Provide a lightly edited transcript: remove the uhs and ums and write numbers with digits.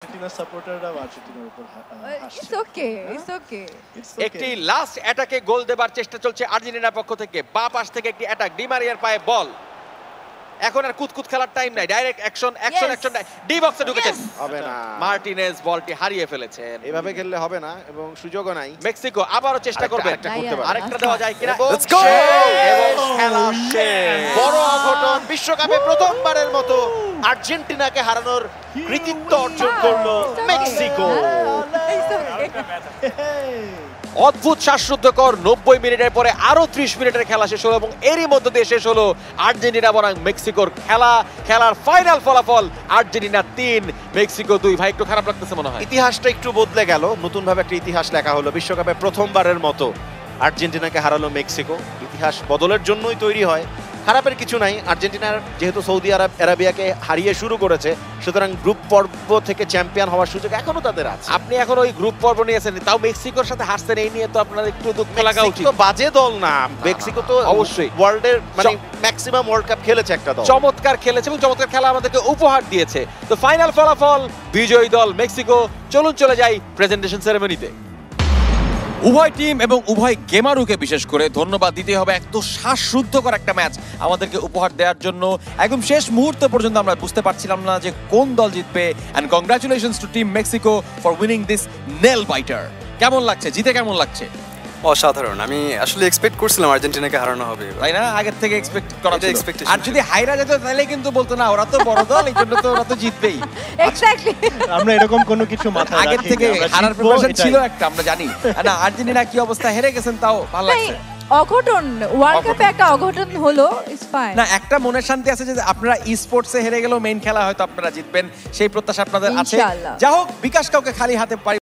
Argentina সাপোর্টাররা আর্জেন্টিনার উপর হাসছে। ইটস ওকে একটি লাস্ট অ্যাটাকে গোল দেবার চেষ্টা চলছে আর্জেন্টিনার পক্ষ থেকে। বা পাশ থেকে একটি অ্যাটাক, ডি মারিয়ার পায়ে বল। এখন আর কুতকুত খেলার টাইম নাই, ডাইরেক্ট অ্যাকশন ডি বক্সে ঢুকেছেন। হবে না, মার্টিনেজ বলটি হারিয়ে ফেলেছেন। এভাবে খেললে হবে না এবং সুযোগও নাই। মেক্সিকো আবারও চেষ্টা করবে, আরেকটা দেওয়া যায় কিনা। Let's go! এবং খেলা শেষ। বড় অঘটন, বিশ্বকাপে প্রথমবারের মতো আর্জেন্টিনাকে হারানোর কৃতিত্ব অর্জন করলো মেক্সিকো। অদ্ভুত শ্বাসরুদ্ধকর 90 মিনিটের পরে আরো 30 মিনিটের খেলা শেষ হলো এবং এরই মধ্যে দিয়ে শেষ হলো আর্জেন্টিনা বনাম মেক্সিকোর খেলার ফাইনাল ফলাফল আর্জেন্টিনা 3 মেক্সিকো 2। ভাই একটু খারাপ লাগতেছে মনে হয়। ইতিহাসটা একটু বদলে গেল, নতুন ভাবে একটা ইতিহাস লেখা হলো। বিশ্বকাপে প্রথমবারের মতো আর্জেন্টিনাকে হারালো মেক্সিকো। ইতিহাস বদলের জন্যই তৈরি হয়, খারাপের কিছু নাই। আর্জেন্টিনার যেহেতু সৌদি আরাবিয়াকে হারিয়ে শুরু করেছে, সুতরাং গ্রুপ পর্ব থেকে চ্যাম্পিয়ন হওয়ার সুযোগ এখনো তাদের আছে। আপনি এখন ওই গ্রুপ পর্ব নিয়েছেন, তাও মেক্সিকোর সাথে হারছেন, এই নিয়ে তো আপনার একটু দুঃখ লাগা উচিত। মেক্সিকো বাজে দল না, মেক্সিকো তো অবশ্যই ওয়ার্ল্ডের মানে ম্যাক্সিমাম ওয়ার্ল্ড কাপ খেলেছে একটা দল। চমৎকার খেলেছে এবং চমৎকার খেলা আমাদেরকে উপহার দিয়েছে। তো ফাইনাল ফলাফল বিজয়ী দল মেক্সিকো। চলুন চলে যাই প্রেজেন্টেশন সেরেমনিতে। উভয় টিম এবং উভয় গেমারুকে বিশেষ করে ধন্যবাদ দিতে হবে। এত শ্বাসরুদ্ধকর একটা ম্যাচ আমাদেরকে উপহার দেওয়ার জন্য। একদম শেষ মুহূর্ত পর্যন্ত আমরা বুঝতে পারছিলাম না যে কোন দল জিতবে। And congratulations to team Mexico for winning this nail biter. কেমন লাগছে, জিতে কেমন লাগছে? অসাধারণ। আমি আসলে এক্সপেক্ট করছিলাম আর্জেন্টিনাকে হারানো হবে, তাই না? আগের থেকে এক্সপেক্ট করা ছিল। expectation আর যদি হাইরা যেত তাহলে কিন্তু বলতো না ওরা তো বড় দল, এই জন্য তো ওরা তো জিতবেই। এক্স্যাক্টলি আমরা এরকম কোনো কিছু মাথায় আগের রাখিনি, থেকে আমরা হারার জিতবো, প্রিপারেশন এটাই। ছিল একটা, আমরা জানি। না আর্জেন্টিনা কি অবস্থা, হেরে গেছেন তাও ভালো লাগছে। অঘটন, ওয়ার্ল্ড কাপে একটা অঘটন হলো, ইটস ফাইন। না একটা মনের শান্তি আছে যে আপনারা ই স্পোর্টসে হেরে গেলেও মেইন খেলা হয়তো আপনারা জিতবেন, সেই প্রত্যাশা আপনাদের আছে। ইনশাআল্লাহ। যা হোক, বিকাশ কাউকে খালি হাতে পারি